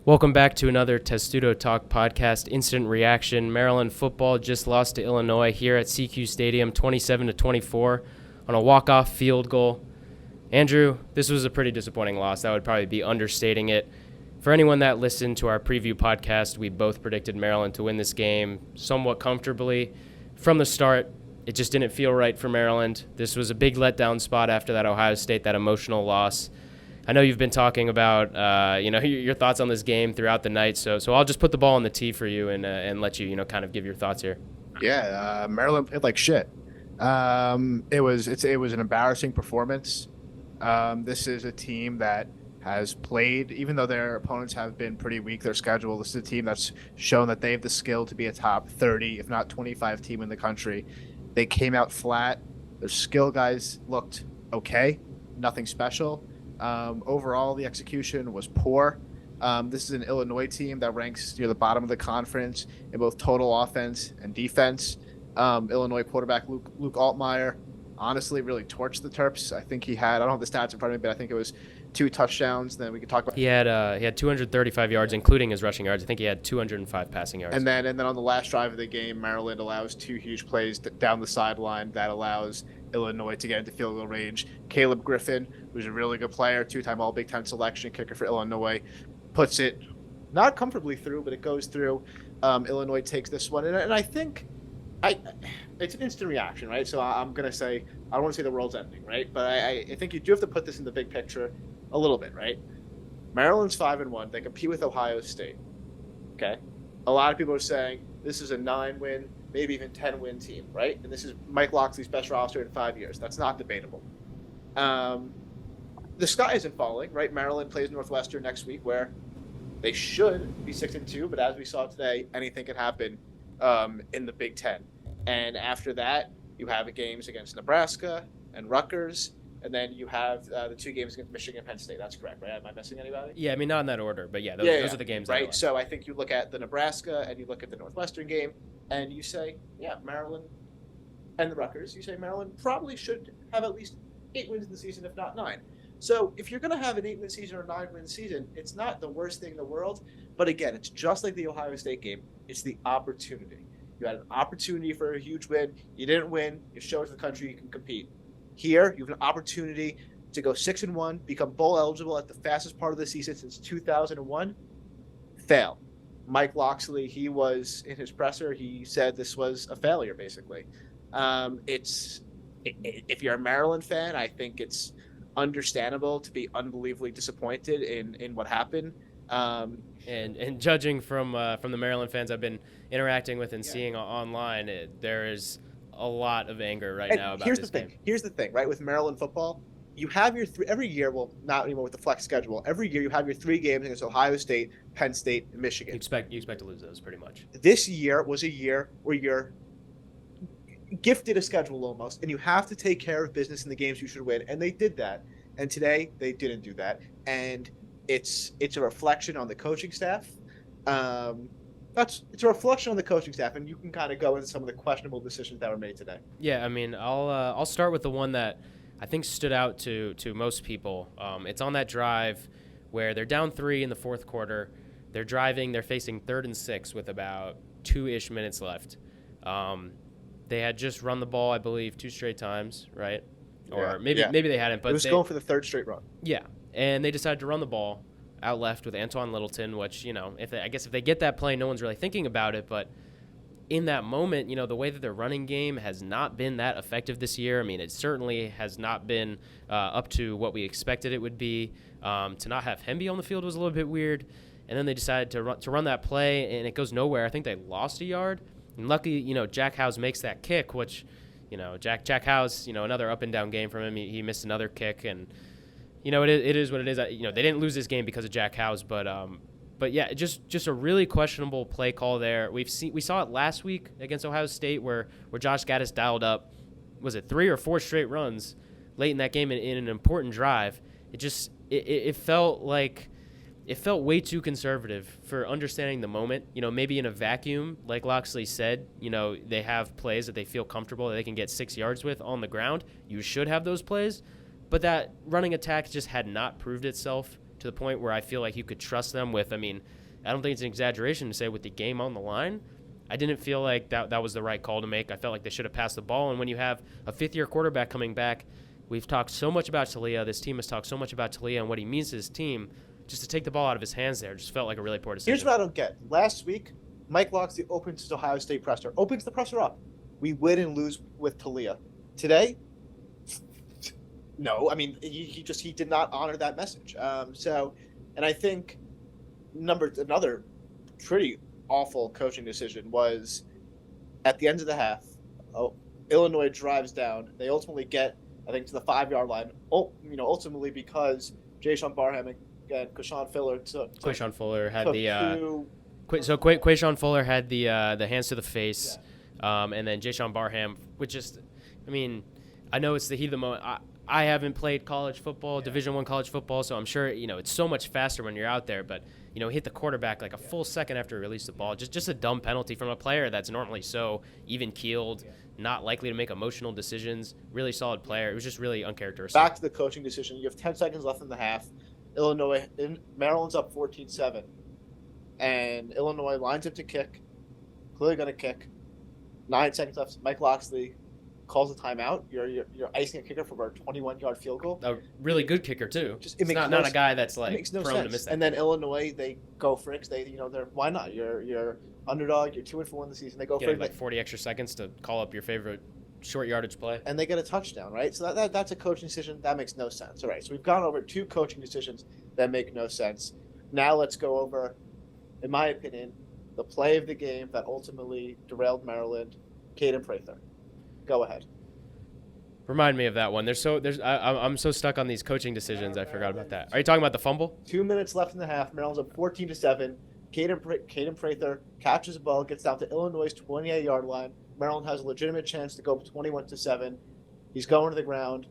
Welcome back to another Testudo Talk podcast. Instant reaction. Maryland football just lost to Illinois here at CQ Stadium, 27-24 on a walk-off field goal. Andrew, this was a pretty disappointing loss. That would probably be understating it. For anyone that listened to our preview podcast, we both predicted Maryland to win this game somewhat comfortably. From the start, it just didn't feel right for Maryland. This was a big letdown spot after that Ohio State, that emotional loss. I know you've been talking about, your thoughts on this game throughout the night, so I'll just put the ball on the tee for you and let you, kind of give your thoughts here. Yeah, Maryland played like shit. It was an embarrassing performance. This is a team that has played, even though their opponents have been pretty weak, their schedule. This is a team that's shown that they have the skill to be a top 30, if not 25 team in the country. They came out flat. Their skill guys looked okay, nothing special. Overall, the execution was poor. This is an Illinois team that ranks near the bottom of the conference in both total offense and defense. Illinois quarterback Luke Altmaier honestly really torched the Terps. I think he had, I don't have the stats in front of me, but I think it was 2 touchdowns. Then we could talk about. He had 235 yards, including his rushing yards. I think he had 205 passing yards. And then on the last drive of the game, Maryland allows 2 huge plays down the sideline that allows Illinois to get into field goal range. Caleb Griffin, who's a really good player, 2-time All Big Ten selection kicker for Illinois, puts it not comfortably through, but it goes through. Illinois takes this one, and I think it's an instant reaction, right? So I'm gonna say, I don't want to say the world's ending, right? But I think you do have to put this in the big picture a little bit, right? Maryland's 5-1. They compete with Ohio State. Okay, a lot of people are saying this is a 9-win, maybe even 10-win team, right? And this is Mike Locksley's best roster in 5 years. That's not debatable. The sky isn't falling, right? Maryland plays Northwestern next week, where they should be 6-2, but as we saw today, anything can happen in the Big Ten. And after that, you have games against Nebraska and Rutgers, and then you have the 2 games against Michigan and Penn State. That's correct, right? Am I missing anybody? Yeah, I mean, not in that order, but those are the games. Right, so I think you look at the Nebraska and you look at the Northwestern game, and you say, yeah, Maryland and the Rutgers, you say Maryland probably should have at least 8 wins in the season, if not 9. So if you're going to have an 8-win season or 9-win season, it's not the worst thing in the world. But again, it's just like the Ohio State game. It's the opportunity. You had an opportunity for a huge win. You didn't win. You showed to the country you can compete. Here, you have an opportunity to go 6-1, become bowl eligible at the fastest part of the season since 2001. Fail. Mike Locksley, he was in his presser. He said this was a failure, basically. If you're a Maryland fan, I think it's understandable to be unbelievably disappointed in what happened. And judging from the Maryland fans I've been interacting with and seeing online, there is a lot of anger right now about this game. Here's the thing, right? With Maryland football, you have your every year. Well, not anymore with the flex schedule. Every year you have your 3 games against Ohio State, Penn State, and Michigan. You expect to lose those pretty much. This year was a year where you're gifted a schedule almost, and you have to take care of business in the games you should win, and they did that. And today they didn't do that, and it's a reflection on the coaching staff. It's a reflection on the coaching staff, and you can kind of go into some of the questionable decisions that were made today. Yeah, I mean, I'll start with the one that I think stood out to most people. It's on that drive where they're down 3 in the fourth quarter. They're driving. They're facing 3rd and 6 with about 2-ish minutes left. They had just run the ball, I believe, 2 straight times, right? Or maybe they hadn't. But it was going for the 3rd straight run. Yeah, and they decided to run the ball out left with Antoine Littleton, which, if they get that play, no one's really thinking about it. But in that moment, the way that their running game has not been that effective this year. I mean, it certainly has not been up to what we expected it would be. To not have Hemby on the field was a little bit weird. And then they decided to run that play, and it goes nowhere. I think they lost a yard. And luckily, Jack Howes makes that kick, which, Jack Howes, another up and down game from him. He missed another kick, and it is what it is. They didn't lose this game because of Jack Howes, but yeah, just a really questionable play call there. We saw it last week against Ohio State where Josh Gaddis dialed up, was it 3 or 4 straight runs late in that game in an important drive. It felt like. It felt way too conservative for understanding the moment. Maybe in a vacuum, like Locksley said, they have plays that they feel comfortable that they can get 6 yards with on the ground. You should have those plays. But that running attack just had not proved itself to the point where I feel like you could trust them with, I mean, I don't think it's an exaggeration to say with the game on the line. I didn't feel like that was the right call to make. I felt like they should have passed the ball. And when you have a fifth-year quarterback coming back, we've talked so much about Talia. This team has talked so much about Talia and what he means to his team. Just to take the ball out of his hands there just felt like a really poor decision. Here's what I don't get. Last week, Mike Locksley opens his Ohio State presser. Opens the presser up. We win and lose with Talia. Today, no. I mean, he did not honor that message. And I think another pretty awful coaching decision was at the end of the half. Illinois drives down. They ultimately get, I think, to the 5-yard line. Ultimately because Jayshon Barham and Quayshawn Fuller Quayshawn Fuller had Quayshawn Fuller had the hands to the face, and then Jayshon Barham, which is, I mean, I know it's the heat of the moment. I haven't played college football, Division I college football, so I'm sure it's so much faster when you're out there. But hit the quarterback like a full second after he released the ball. Just a dumb penalty from a player that's normally so even keeled, not likely to make emotional decisions. Really solid player. It was just really uncharacteristic. Back to the coaching decision. You have 10 seconds left in the half. Maryland's up 14-7, and Illinois lines up to kick. Clearly going to kick. 9 seconds left. Mike Locksley calls a timeout. You're icing a kicker for a 21-yard field goal. A really good kicker too. It's not a guy that's like makes no prone sense. to miss that. And then Illinois, they go for it. They're why not? You're underdog. You're 2-4 in the season. They go for it. Like 40 extra seconds to call up your favorite short yardage play. And they get a touchdown, right? So that's a coaching decision. That makes no sense. All right, so we've gone over 2 coaching decisions that make no sense. Now let's go over, in my opinion, the play of the game that ultimately derailed Maryland, Caden Prather. Go ahead. Remind me of that one. I'm so stuck on these coaching decisions. I forgot about that. Are you talking about the fumble? 2 minutes left in the half. Maryland's up 14-7. Caden Prather catches the ball, gets down to Illinois' 28-yard line. Maryland has a legitimate chance to go 21-7. He's going to the ground.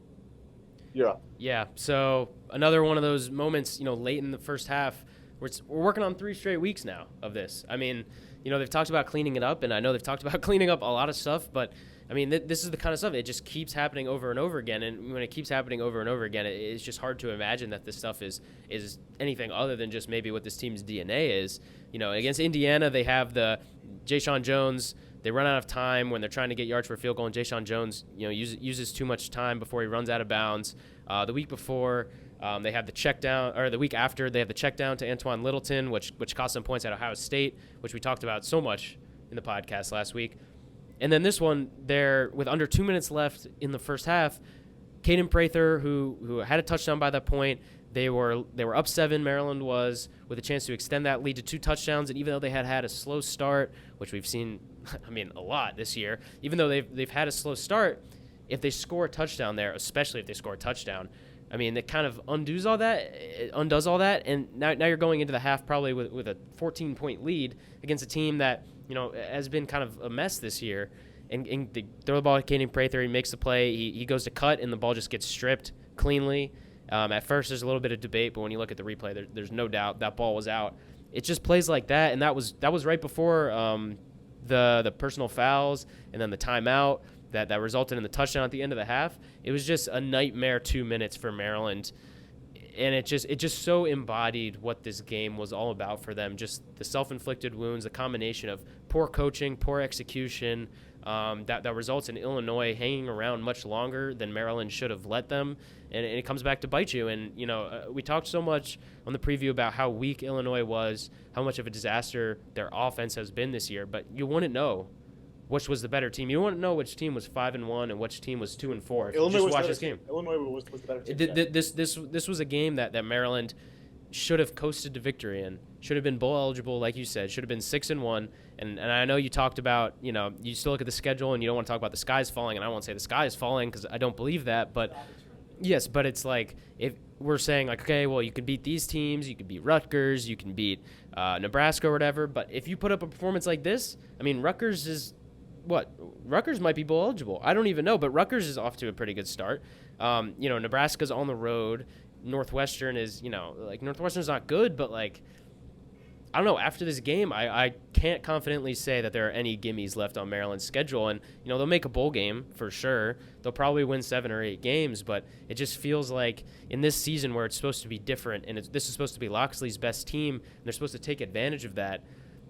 You're up. Yeah. So another one of those moments, late in the first half. We're working on 3 straight weeks now of this. I mean, they've talked about cleaning it up, and I know they've talked about cleaning up a lot of stuff, but I mean, this is the kind of stuff, it just keeps happening over and over again, and when it keeps happening over and over again, it's just hard to imagine that this stuff is anything other than just maybe what this team's DNA is. Against Indiana, they have the Jayshon Jones. They run out of time when they're trying to get yards for a field goal, and Jayshon Jones, uses too much time before he runs out of bounds. The week before, they have the check down, or the week after, they have the check down to Antoine Littleton, which cost them points at Ohio State, which we talked about so much in the podcast last week. And then this one, there with under 2 minutes left in the first half, Caden Prather, who had a touchdown by that point, they were up 7. Maryland was, with a chance to extend that lead to 2 touchdowns. And even though they had a slow start, which we've seen, I mean, a lot this year, even though they've had a slow start, if they score a touchdown there, especially if they score a touchdown, I mean, it kind of undoes all that. It undoes all that, and now you're going into the half probably with a 14-point lead against a team that has been kind of a mess this year. And they throw the ball at Caden Prather. He makes the play. He goes to cut, and the ball just gets stripped cleanly. At first, there's a little bit of debate, but when you look at the replay, there's no doubt that ball was out. It just plays like that, and that was right before the personal fouls and then the timeout that resulted in the touchdown at the end of the half. It was just a nightmare 2 minutes for Maryland, and it just so embodied what this game was all about for them. Just the self-inflicted wounds, the combination of poor coaching, poor execution, that results in Illinois hanging around much longer than Maryland should have let them, and it comes back to bite you. And we talked so much on the preview about how weak Illinois was, how much of a disaster their offense has been this year, but you wouldn't know which was the better team. You wouldn't know which team was 5-1 and which team was 2-4. Illinois just watch this game. Illinois was the better team. This was a game that Maryland should have coasted to victory in. Should have been bowl eligible, like you said. Should have been 6-1. And I know you talked about, you still look at the schedule and you don't want to talk about the sky's falling. And I won't say the sky is falling because I don't believe that. But yes, but it's like if we're saying like, okay, well, you could beat these teams, you could beat Rutgers, you can beat Nebraska or whatever. But if you put up a performance like this, I mean, Rutgers might be bowl eligible. I don't even know, but Rutgers is off to a pretty good start. Nebraska's on the road. Northwestern is, Northwestern's not good, but like, I don't know. After this game, I can't confidently say that there are any gimmies left on Maryland's schedule. And, they'll make a bowl game for sure. They'll probably win 7 or 8 games, but it just feels like in this season where it's supposed to be different and this is supposed to be Loxley's best team and they're supposed to take advantage of that,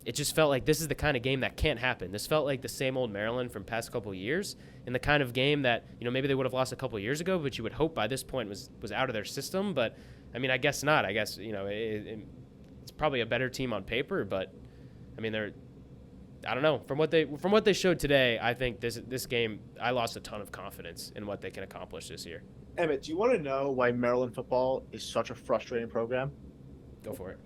it just felt like this is the kind of game that can't happen. This felt like the same old Maryland from past couple of years and the kind of game that, maybe they would have lost a couple of years ago, but you would hope by this point was out of their system. But, I guess not. I guess, it's probably a better team on paper, but I don't know. From what they showed today, I think this game, I lost a ton of confidence in what they can accomplish this year. Emmett, do you want to know why Maryland football is such a frustrating program? Go for it.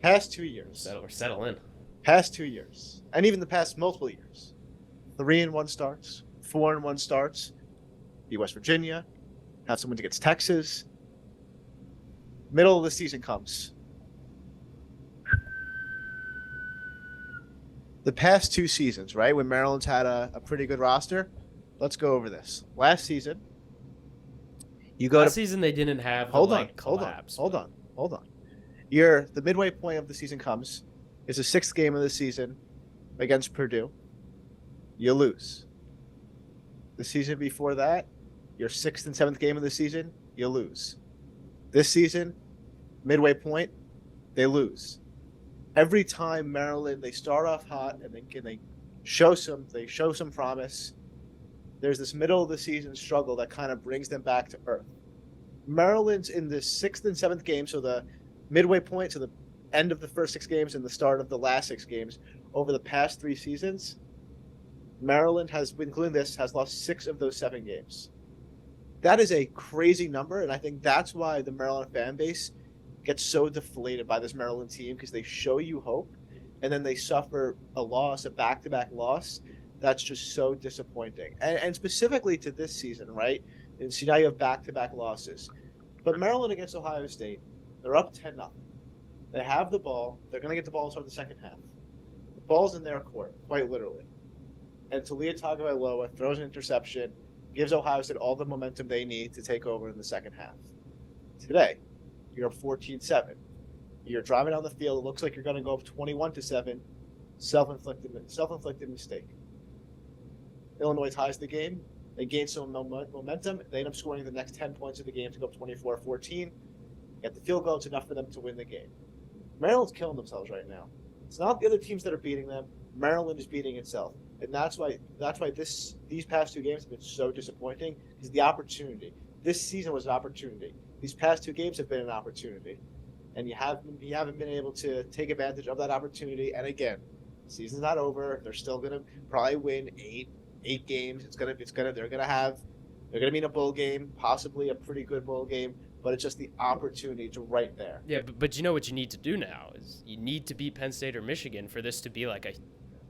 Past 2 years. Settle in. Past 2 years, and even the past multiple years, 3-1 starts, 4-1 starts. Beat West Virginia, have someone against Texas. Middle of the season comes. The past 2 seasons, right, when Maryland's had a pretty good roster, let's go over this. Last season, Last season they didn't have hold on. The midway point of the season comes. It's the 6th game of the season against Purdue. You lose. The season before that, your 6th and 7th game of the season, you lose. This season, midway point, they lose. Every time Maryland, they start off hot and they show some promise. There's this middle of the season struggle that kind of brings them back to earth. Maryland's in the 6th and 7th game, so the midway point to the end of the first 6 games and the start of the last 6 games over the past 3 seasons. Maryland has, including this, has lost 6 of those 7 games. That is a crazy number, and I think that's why the Maryland fan base gets so deflated by this Maryland team, because they show you hope, and then they suffer a back-to-back loss. That's just so disappointing. And specifically to this season, right? And so now you have back-to-back losses. But Maryland against Ohio State, they're up 10-0. They have the ball. They're going to get the ball to start the second half. The ball's in their court, quite literally. And Talia Tagovailoa throws an interception, gives Ohio State all the momentum they need to take over in the second half. Today, you're up 14-7. You're driving down the field. It looks like you're going to go up 21-7. Self-inflicted mistake. Illinois ties the game. They gain some momentum. They end up scoring the next 10 points of the game to go up 24-14. Get the field goal. It's enough for them to win the game. Maryland's killing themselves right now. It's not the other teams that are beating them. Maryland is beating itself. And that's why these past 2 games have been so disappointing, because the opportunity. This season was an opportunity. These past 2 games have been an opportunity. And you haven't been able to take advantage of that opportunity. And again, the season's not over. They're still gonna probably win eight games. They're gonna be in a bowl game, possibly a pretty good bowl game, but it's just the opportunity to right there. Yeah, but you know what you need to do now is you need to beat Penn State or Michigan for this to be like a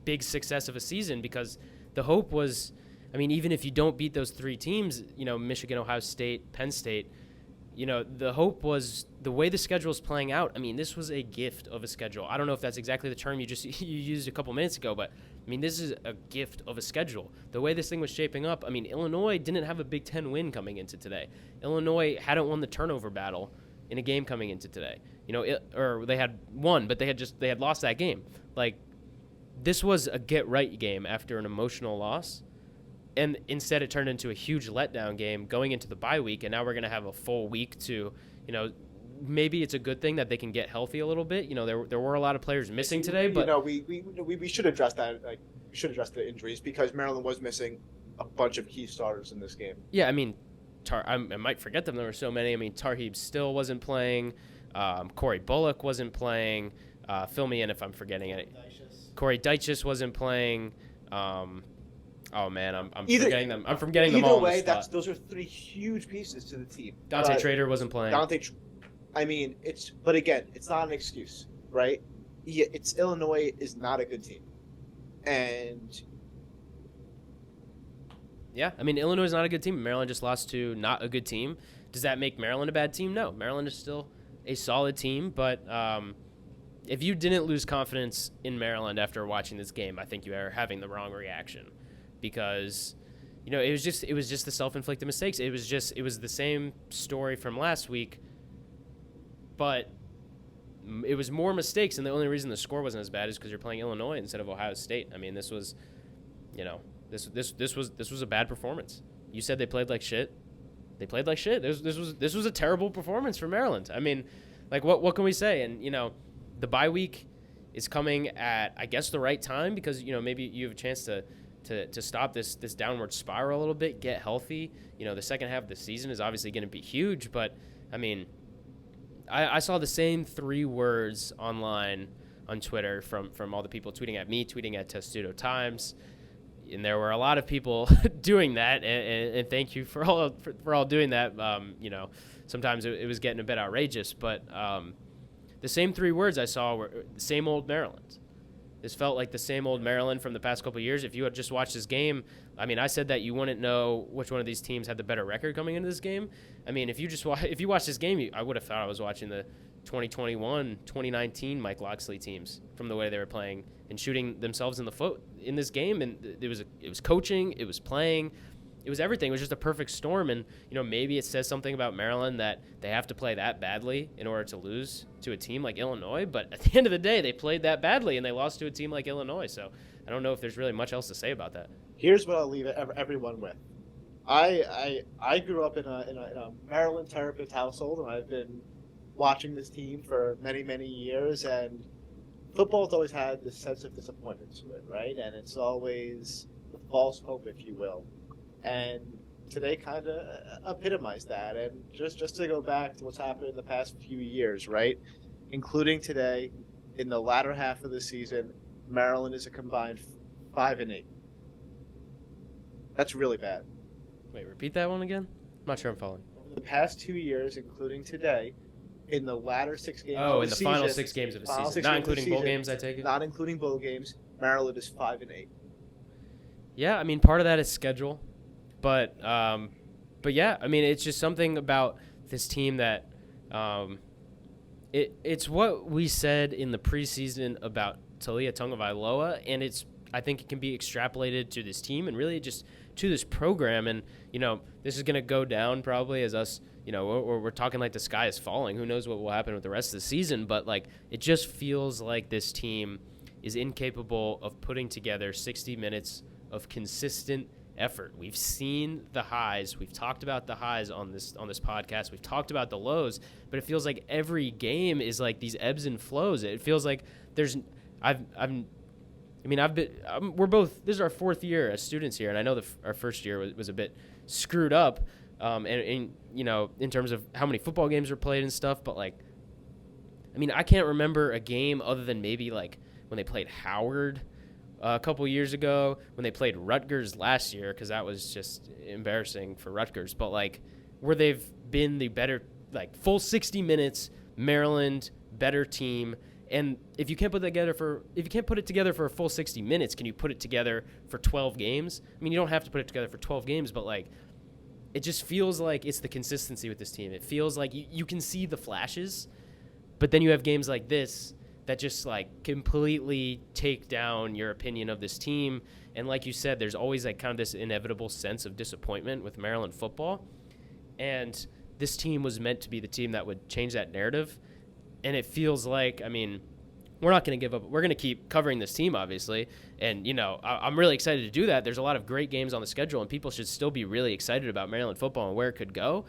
big success of a season, because the hope was, even if you don't beat those 3 teams, Michigan, Ohio State, Penn State, the hope was the way the schedule is playing out. This was a gift of a schedule. I don't know if that's exactly the term you used a couple minutes ago, but this is a gift of a schedule. The way this thing was shaping up, Illinois didn't have a Big Ten win coming into today. Illinois hadn't won the turnover battle in a game coming into today. Or they had won, but they had lost that game. This was a get-right game after an emotional loss, and instead it turned into a huge letdown game going into the bye week, and now we're going to have a full week to, maybe it's a good thing that they can get healthy a little bit. There were a lot of players missing today, but we should address that. We should address the injuries, because Maryland was missing a bunch of key starters in this game. Yeah, I might forget them. There were so many. Tarheeb Still wasn't playing. Corey Bullock wasn't playing. Fill me in if I'm forgetting it. Corey Dyches wasn't playing. I'm forgetting them. I'm forgetting them all. Either way, those are 3 huge pieces to the team. Dante Trader wasn't playing. But again, it's not an excuse, right? Illinois is not a good team, and yeah, Illinois is not a good team. Maryland just lost to not a good team. Does that make Maryland a bad team? No, Maryland is still a solid team, but if you didn't lose confidence in Maryland after watching this game, I think you are having the wrong reaction, because it was just the self-inflicted mistakes. It was the same story from last week, but it was more mistakes, and the only reason the score wasn't as bad is because you're playing Illinois instead of Ohio State. I mean, this was, this was a bad performance. You said they played like shit. They played like shit. This was a terrible performance for Maryland. I mean, like what can we say? And the bye week is coming at, I guess, the right time because maybe you have a chance to stop this downward spiral a little bit, get healthy. The second half of the season is obviously going to be huge, but I mean, I saw the same 3 words online on Twitter from all the people tweeting at me, tweeting at Testudo Times, and there were a lot of people doing that, and thank you for all doing that. Sometimes it was getting a bit outrageous, but the same 3 words I saw were the same old Maryland. This felt like the same old Maryland from the past couple of years. If you had just watched this game, I mean, I said that you wouldn't know which one of these teams had the better record coming into this game. I mean, if you watched this game, I would have thought I was watching the 2021, 2019 Mike Loxley teams from the way they were playing and shooting themselves in the foot in this game. And it was coaching, it was playing, it was everything. It was just a perfect storm. And maybe it says something about Maryland that they have to play that badly in order to lose to a team like Illinois. But at the end of the day, they played that badly and they lost to a team like Illinois. So I don't know if there's really much else to say about that. Here's what I'll leave everyone with. I grew up in a Maryland Terrapins household, and I've been watching this team for many years. And football's always had this sense of disappointment to it, right? And it's always false hope, if you will. And today kind of epitomized that. And just to go back to what's happened in the past few years, right? Including today, in the latter half of the season, Maryland is a combined 5-8. That's really bad. Wait, repeat that one again? I'm not sure I'm following. Over the past 2 years, including today, in the latter 6 games of the the season, final 6 games of the season. Not including bowl games, I take it? Not including bowl games, Maryland is 5-8. Yeah, I mean, part of that is schedule. But yeah, I mean, it's just something about this team that it's what we said in the preseason about Talia Tagovailoa, and I think it can be extrapolated to this team and really just to this program. And this is going to go down probably as us. We're talking like the sky is falling. Who knows what will happen with the rest of the season? But like, it just feels like this team is incapable of putting together 60 minutes of consistent effort. We've seen the highs. We've talked about the highs on this podcast. We've talked about the lows, but it feels like every game is like these ebbs and flows. It feels like we're both, this is our 4th year as students here, and I know our first year was a bit screwed up, and in terms of how many football games were played and stuff, but like, I mean, I can't remember a game other than maybe like when they played Howard a couple years ago, when they played Rutgers last year, because that was just embarrassing for Rutgers, but like where they've been the better, like full 60 minutes, Maryland, better team. And if you can't put it together for a full 60 minutes, can you put it together for 12 games? I mean, you don't have to put it together for 12 games, but like, it just feels like it's the consistency with this team. It feels like you can see the flashes, but then you have games like this that just like completely take down your opinion of this team. And like you said, there's always like kind of this inevitable sense of disappointment with Maryland football. And this team was meant to be the team that would change that narrative. And it feels like, I mean, we're not going to give up. We're going to keep covering this team, obviously. And, I'm really excited to do that. There's a lot of great games on the schedule, and people should still be really excited about Maryland football and where it could go.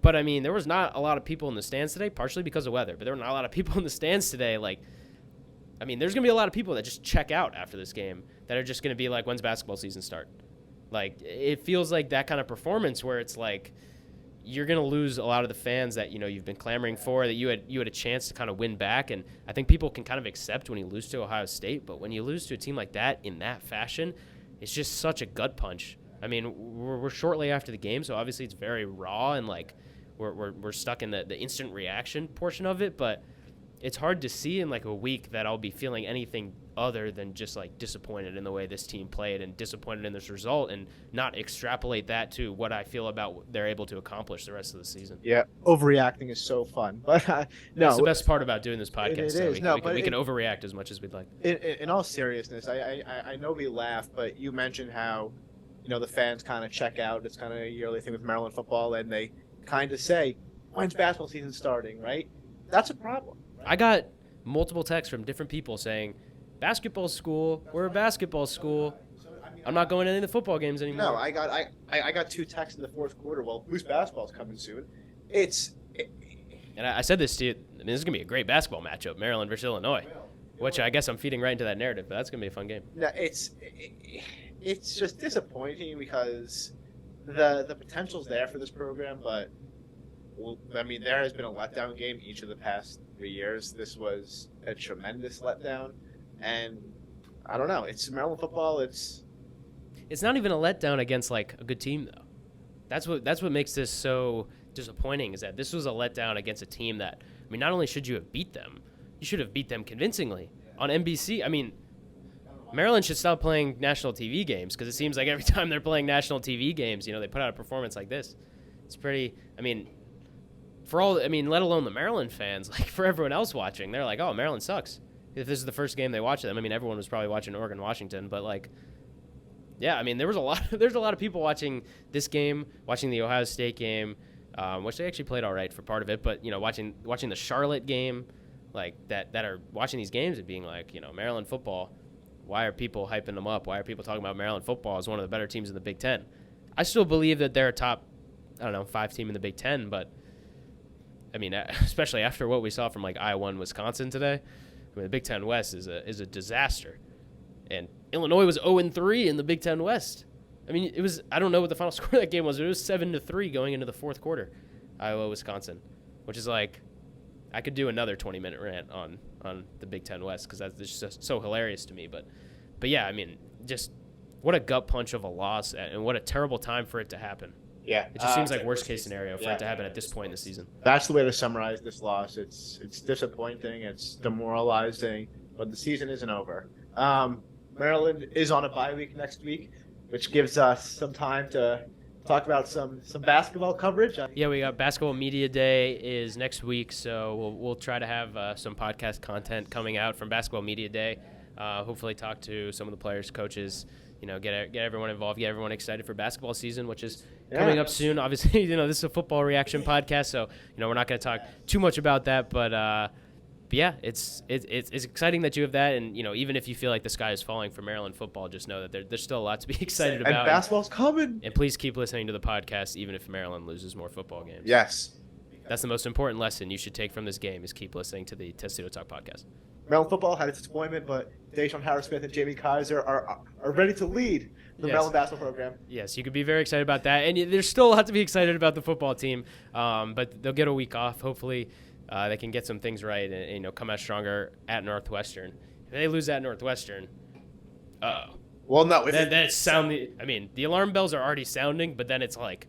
But, I mean, there was not a lot of people in the stands today, partially because of weather. But there were not a lot of people in the stands today. Like, I mean, there's going to be a lot of people that just check out after this game that are just going to be like, when's basketball season start? Like, it feels like that kind of performance where it's like you're going to lose a lot of the fans that, you've been clamoring for, that you had a chance to kind of win back. And I think people can kind of accept when you lose to Ohio State. But when you lose to a team like that in that fashion, it's just such a gut punch. I mean, we're shortly after the game, so obviously it's very raw and like we're stuck in the instant reaction portion of it, but it's hard to see in like a week that I'll be feeling anything other than just like disappointed in the way this team played and disappointed in this result, and not extrapolate that to what I feel about what they're able to accomplish the rest of the season. Yeah, overreacting is so fun, but no, that's the best part about doing this podcast. It is. We can overreact as much as we'd like. In all seriousness, I know we laugh, but you mentioned how the fans kind of check out. It's kind of a yearly thing with Maryland football, and they kind of say, when's basketball season starting, right? That's a problem, I got multiple texts from different people saying, basketball school, we're a basketball school. I'm not going to any of the football games anymore. No, I got 2 texts in the fourth quarter. Well, whose basketball's coming soon? And I said this to you. I mean, this is going to be a great basketball matchup, Maryland versus Illinois, which I guess I'm feeding right into that narrative, but that's going to be a fun game. No, it's just disappointing because the potential's there for this program, but I mean, there has been a letdown game each of the past 3 years. This was a tremendous letdown, and I don't know. It's Maryland football. It's not even a letdown against like a good team though. That's what makes this so disappointing, is that this was a letdown against a team that, I mean, not only should you have beat them, you should have beat them convincingly on NBC. I mean, Maryland should stop playing national TV games, because it seems like every time they're playing national TV games, they put out a performance like this. It's pretty, I mean, let alone the Maryland fans, like for everyone else watching, they're like, oh, Maryland sucks. If this is the first game they watch them, I mean, everyone was probably watching Oregon, Washington, but like, yeah, I mean, there's a lot of people watching this game, watching the Ohio State game, which they actually played all right for part of it, but watching the Charlotte game, like that are watching these games and being like, Maryland football. Why are people hyping them up? Why are people talking about Maryland football as one of the better teams in the Big Ten? I still believe that they're a top, 5 team in the Big Ten, but I mean, especially after what we saw from like Iowa and Wisconsin today, I mean, the Big Ten West is a disaster, and Illinois was 0-3 in the Big Ten West. I mean, it was, I don't know what the final score of that game was, but it was 7-3 going into the fourth quarter, Iowa, Wisconsin, which is like, I could do another 20-minute rant on the Big Ten West, because that's just so hilarious to me. But yeah, I mean, just what a gut punch of a loss, and what a terrible time for it to happen. Yeah, it just seems like worst case scenario for it to happen at this point in the season. That's the way to summarize this loss. It's disappointing. It's demoralizing, but the season isn't over. Maryland is on a bye week next week, which gives us some time to talk about some basketball coverage. Yeah, we got Basketball Media Day is next week, so we'll try to have some podcast content coming out from Basketball Media Day. Hopefully talk to some of the players, coaches, get everyone involved, get everyone excited for basketball season, which is coming up soon. Obviously, this is a football reaction podcast, so we're not going to talk too much about that, but yeah, it's exciting that you have that, and even if you feel like the sky is falling for Maryland football, just know that there's still a lot to be excited about. And basketball's coming. And please keep listening to the podcast, even if Maryland loses more football games. Yes, that's the most important lesson you should take from this game, is keep listening to the Testudo Talk podcast. Maryland football had its disappointment, but Deshaun Harris-Smith and Jamie Kaiser are ready to lead the Maryland basketball program. Yes, you could be very excited about that, and there's still a lot to be excited about the football team. But they'll get a week off. Hopefully, they can get some things right and come out stronger at Northwestern. If they lose at Northwestern, well, no, that's sounding. I mean, the alarm bells are already sounding, but then it's like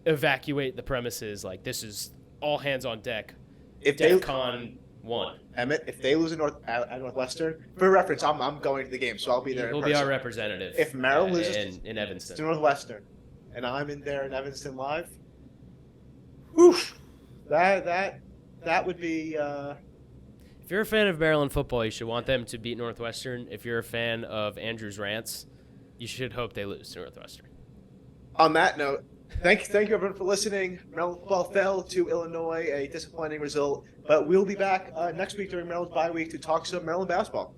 evacuate the premises. Like, this is all hands on deck. If DEFCON 1. Emmett, if they lose at Northwestern, for reference, I'm going to the game, so I'll be there. He'll be our representative. If Maryland loses in Evanston to Northwestern, and I'm in there in Evanston live, whew, that would be. If you're a fan of Maryland football, you should want them to beat Northwestern. If you're a fan of Andrew's rants, you should hope they lose to Northwestern. On that note, thank you everyone for listening. Maryland football fell to Illinois, a disappointing result, but we'll be back next week during Maryland's bye week to talk some Maryland basketball.